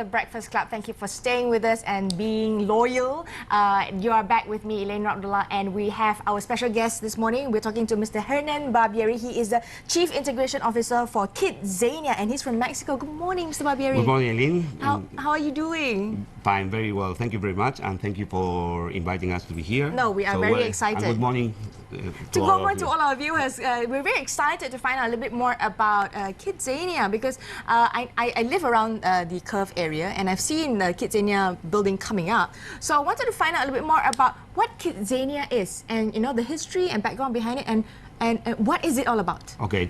Breakfast Club. Thank you for staying with us and being loyal. You are back with me, Elaine Abdullah, and we have our special guest this morning. We're talking to Mr. Hernan Barbieri. He is the Chief Integration Officer for KidZania, and he's from Mexico. Good morning, Mr. Barbieri. Good morning, Elaine. How are you doing? Fine, very well. Thank you very much, and thank you for inviting us to be here. No, we are very excited. And good morning to all our viewers. We're very excited to find out a little bit more about KidZania, because I live around the Curve area, and I've seen the KidZania building coming up. So I wanted to find out a little bit more about what KidZania is, and the history and background behind it, and what is it all about? Okay,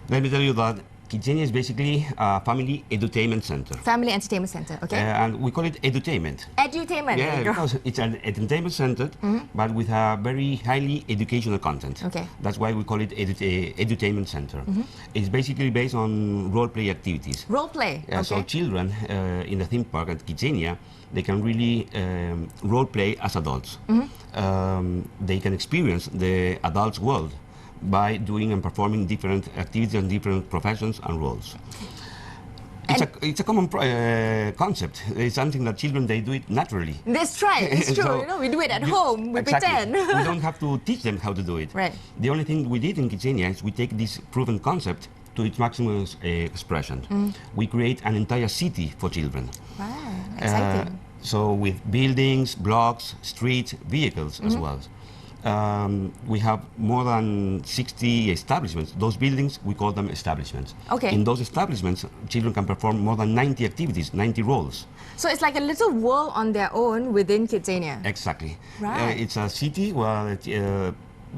let me tell you that KidZania is basically a family edutainment center. Family entertainment center, okay. And we call it edutainment. Edutainment. Yeah, because it's an entertainment center, but with a very highly educational content. Okay. That's why we call it edutainment center. It's basically based on role play activities. Role play. Okay. So children in the theme park at KidZania, they can really role play as adults. They can experience the adults' world by doing and performing different activities and different professions and roles. It's a common concept. It's something that children, they do it naturally. That's right. It's true. So, we do it at home. We pretend. We don't have to teach them how to do it. Right. The only thing we did in KidZania is we take this proven concept to its maximum expression. We create an entire city for children. Wow, exciting. So with buildings, blocks, streets, vehicles as well. We have more than 60 establishments. Those buildings, we call them establishments. Okay. In those establishments, children can perform more than 90 activities, 90 roles. So it's like a little world on their own within KidZania. Exactly. Right. It's a city where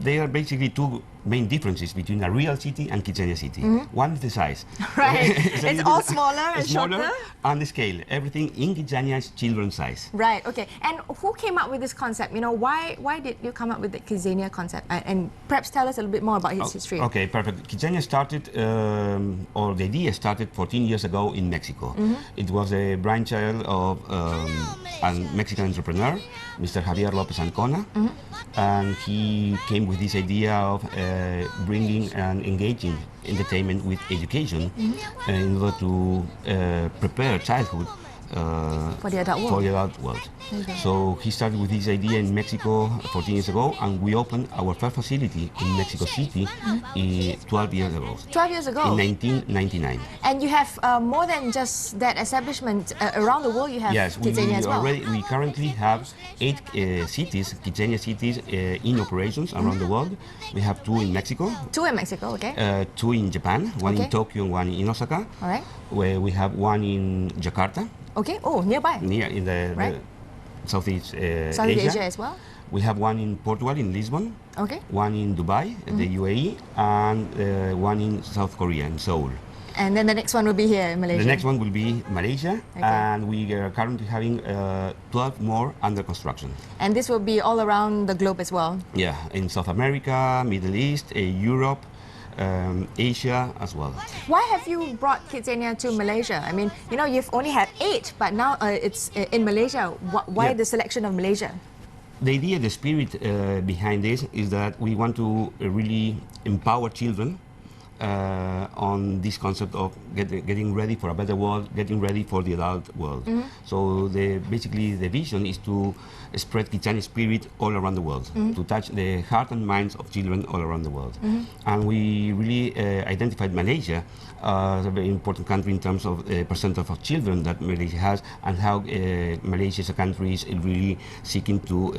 there are basically two main differences between a real city and KidZania city. One is the size. Right. It's all smaller and shorter. And the scale. Everything in KidZania is children's size. Right. Okay. And who came up with this concept? Why did you come up with the KidZania concept? And perhaps tell us a little bit more about its history. Okay, perfect. KidZania started, or the idea started 14 years ago in Mexico. It was a brainchild of a Mexican entrepreneur, Mr. Javier López Ancona, and he came with this idea of bringing and engaging entertainment with education in order to prepare childhood for the adult world. So he started with this idea in Mexico 14 years ago, and we opened our first facility in Mexico City 12 years ago. 12 years ago? In 1999. And you have more than just that establishment around the world. You have KidZania as well. We currently have 8 cities, KidZania cities in operations around the world. We have 2 in Mexico. 2 in Mexico, okay. 2 in Japan, one in Tokyo and one in Osaka. All right. Where we have one in Jakarta. Okay. Oh, nearby. Near in the Southeast Asia as well. We have one in Portugal, in Lisbon. Okay. One in Dubai, the UAE, and one in South Korea, in Seoul. And then the next one will be here in Malaysia. The next one will be Malaysia, and we are currently having 12 more under construction. And this will be all around the globe as well? Yeah, in South America, Middle East, Europe, Asia as well. Why have you brought KidZania to Malaysia? I mean, you've only had 8, but now it's in Malaysia. Why the selection of Malaysia? The idea, the spirit behind this is that we want to really empower children on this concept of getting ready for a better world, getting ready for the adult world. So basically the vision is to spread KidZania spirit all around the world, to touch the heart and minds of children all around the world. And we really identified Malaysia as a very important country in terms of the percentage of children that Malaysia has, and how Malaysia as a country is really seeking to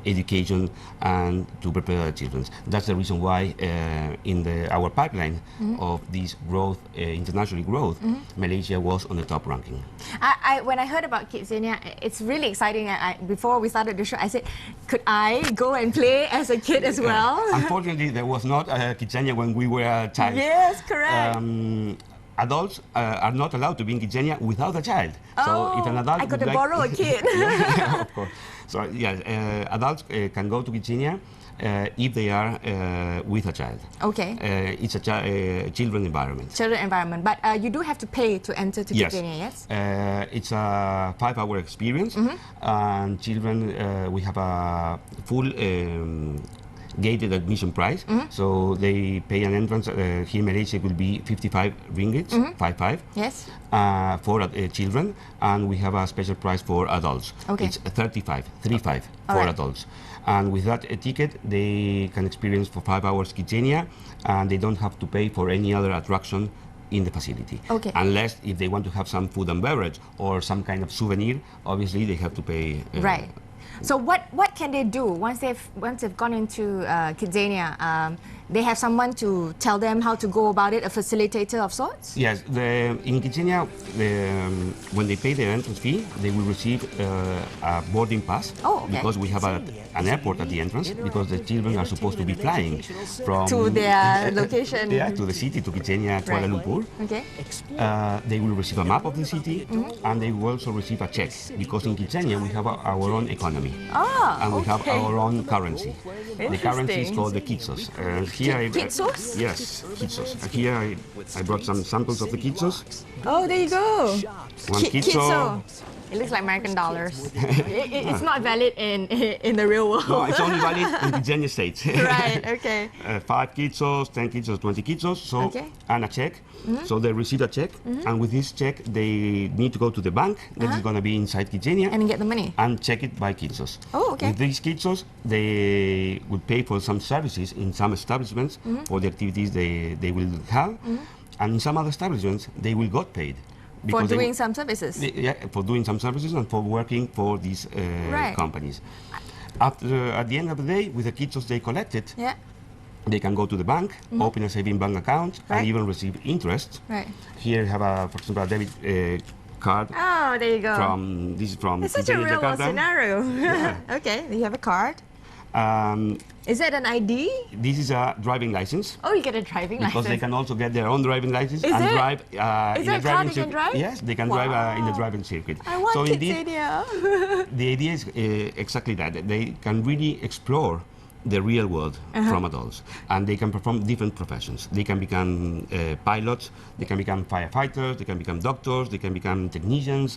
education and to prepare children. That's the reason why in our pipeline of this growth, international growth, Malaysia was on the top ranking. When I heard about KidZania, it's really exciting. Before we started the show, I said, could I go and play as a kid as well? Unfortunately, there was not a KidZania when we were a child. Yes, correct. Adults are not allowed to be in KidZania without a child. So if an adult I could borrow a kid. Yeah, of course. So adults can go to KidZania if they are with a child. Okay. It's a children environment. Children environment, but you do have to pay to enter to KidZania, yes? It's a 5-hour experience, and children, we have a full gated admission price. So they pay an entrance. Here in Malaysia it will be 55 ringgits, 55. Yes. For children, and we have a special price for adults. Okay. It's 35 All for right. adults. And with that ticket, they can experience for 5 hours KidZania, and they don't have to pay for any other attraction in the facility. Okay. Unless if they want to have some food and beverage or some kind of souvenir, obviously they have to pay. Right. So what can they do once they've gone into KidZania? They have someone to tell them how to go about it, a facilitator of sorts? Yes, in KidZania, when they pay their entrance fee, they will receive a boarding pass. Oh, okay. Because we have an airport at the entrance, because the children are supposed to be flying from To their location. Yeah, to the city, to KidZania, Kuala Lumpur. Okay. They will receive a map of the city, and they will also receive a check, because in KidZania we have our own economy, and we have our own currency. The currency is called the kitsos. Kitsos? Yes, kitsos. Here I brought some samples of the kitsos. Oh, there you go. One kitso. It looks like American dollars. It's not valid in the real world. No, it's only valid in KidZania states. Right, okay. 5 kitsos, 10 kitsos, 20 kitsos, so, Okay. and a check. So they receive a check, and with this check, they need to go to the bank that is going to be inside KidZania And get the money. and check it by kitsos. Oh, okay. With these kitsos, they would pay for some services in some establishments for the activities they will have, and in some other establishments, they will get paid. For because doing some services. Yeah, for doing some services and for working for these Right. companies. At the end of the day, with the kitsos they collected, Yeah. they can go to the bank, open a saving bank account, Right. and even receive interest. Right. Here you have, for example, a debit card Oh, there you go. this is from It's such a KidZania real world Jakarta. scenario. Yeah. Okay, you have a card. Um, Is that an ID? this is a driving license. Oh, you get a driving Because they license. can also get their own driving license Is and it? drive Is in there a a car driving they can circuit. drive? Yes, they can drive in the Wow. driving circuit. I want so indeed, KidZania. the idea is exactly that. They can really explore the real world from adults, and they can perform different professions. They can become pilots, they can become firefighters, they can become doctors, they can become technicians.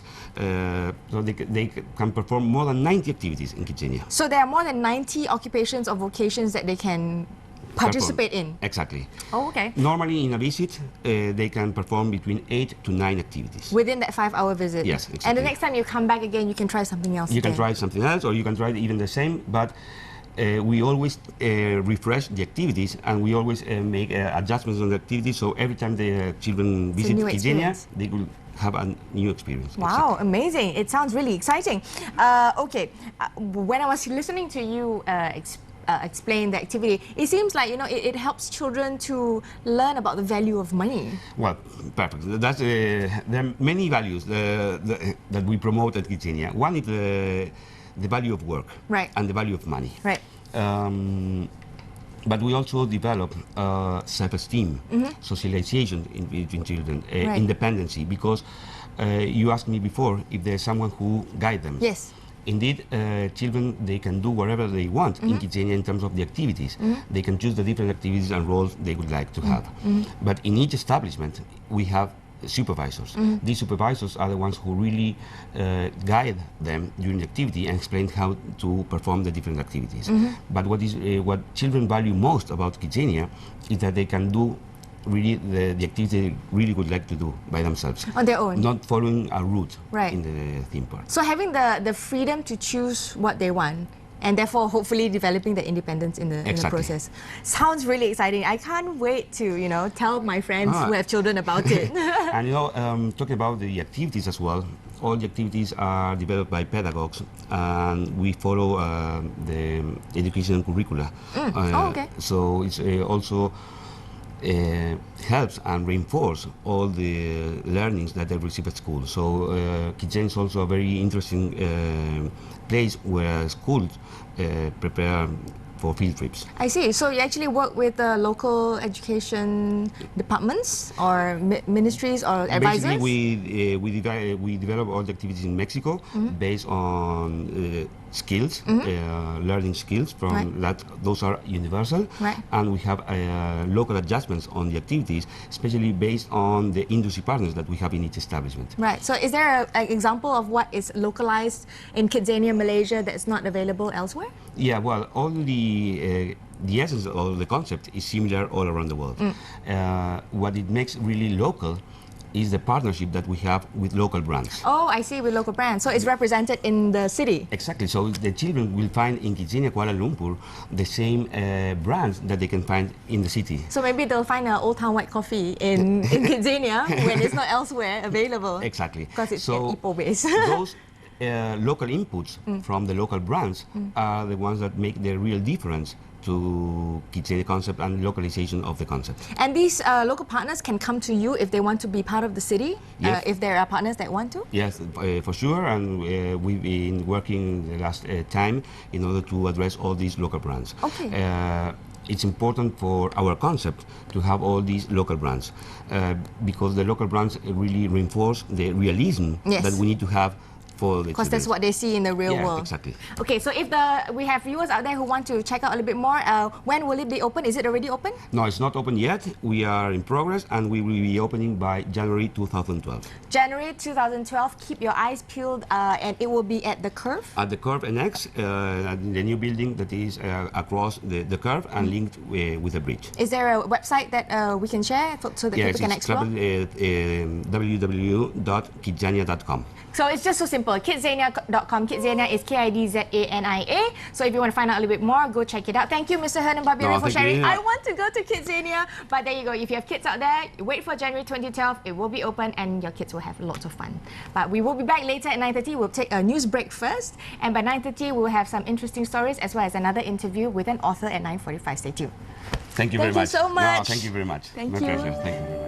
So they can perform more than 90 activities in KidZania. So there are more than 90 occupations or vocations that they can participate in. Exactly. Oh, okay. Normally, in a visit, they can perform between 8 to 9 activities. Within that 5-hour visit. Yes, And the exactly. next time you come back again, you can try something else. You can again. try something else, or you can try even the same, but we always refresh the activities, and we always make adjustments on the activities, so every time the children visit new KidZania, experience. they will have a new experience. Wow, amazing. It sounds really exciting. Okay, when I was listening to you explain the activity, it seems like, it helps children to learn about the value of money. Well, perfect. That's, there are many values that we promote at KidZania. One is the value of work, Right. and the value of money. Right. But we also develop self-esteem, socialization between children, Right. independency, because you asked me before if there's someone who guides them. Yes. Indeed, children, they can do whatever they want in KidZania in terms of the activities. They can choose the different activities and roles they would like to have. But in each establishment, we have supervisors. These supervisors are the ones who really guide them during the activity and explain how to perform the different activities. But what children value most about KidZania is that they can do really the activities they really would like to do by themselves. On their own. Not following a route Right. in the theme park. So having the freedom to choose what they want, and therefore hopefully developing the independence in the Exactly. process. Sounds really exciting. I can't wait to, tell my friends who have children about it. And talking about the activities as well, all the activities are developed by pedagogues, and we follow the educational curricula. Oh, okay. So it's also helps and reinforce all the learnings that they receive at school. So KidZania is also a very interesting place where schools prepare for field trips. I see. So you actually work with the local education departments or ministries or advisors? Basically, we develop all the activities in Mexico based on skills, learning skills from Right. that. Those are universal, Right. and we have local adjustments on the activities, especially based on the industry partners that we have in each establishment. Right. So is there an example of what is localized in KidZania, Malaysia, that's not available elsewhere? Yeah, well, all the the essence of the concept is similar all around the world. What it makes really local is the partnership that we have with local brands. Oh, I see, with local brands. So it's represented in the city. Exactly. So the children will find in KidZania Kuala Lumpur the same brands that they can find in the city. So maybe they'll find an Old Town White Coffee in KidZania when it's not elsewhere available. Exactly. Because it's so Ipoh based. Those local inputs from the local brands are the ones that make the real difference to KidZania concept and localization of the concept. And these local partners can come to you if they want to be part of the city? Yes. If there are partners that want to? Yes, for sure, and we've been working the last time in order to address all these local brands. Okay. It's important for our concept to have all these local brands because the local brands really reinforce the realism that we need to have. Because that's what they see in the real world. Exactly. Okay, so if we have viewers out there who want to check out a little bit more, when will it be open? Is it already open? No, it's not open yet. We are in progress and we will be opening by January 2012. January 2012, keep your eyes peeled and it will be at the Curve? At the CurveNX, the new building that is across the Curve and linked with the bridge. Is there a website that we can share so that people can explore? www.kidzania.com. So it's just so simple, KidZania.com. KidZania is KIDZANIA. So if you want to find out a little bit more, go check it out. Thank you, Mr. Hernan Barbieri, for sharing. I want to go to KidZania, but there you go. If you have kids out there, wait for January 2012. It will be open and your kids will have lots of fun. But we will be back later at 9:30. We'll take a news break first. And by 9:30, we'll have some interesting stories as well as another interview with an author at 9:45. Stay tuned. Thank you very much. Thank you so much. No, thank you very much. Thank My you. pleasure. Thank you.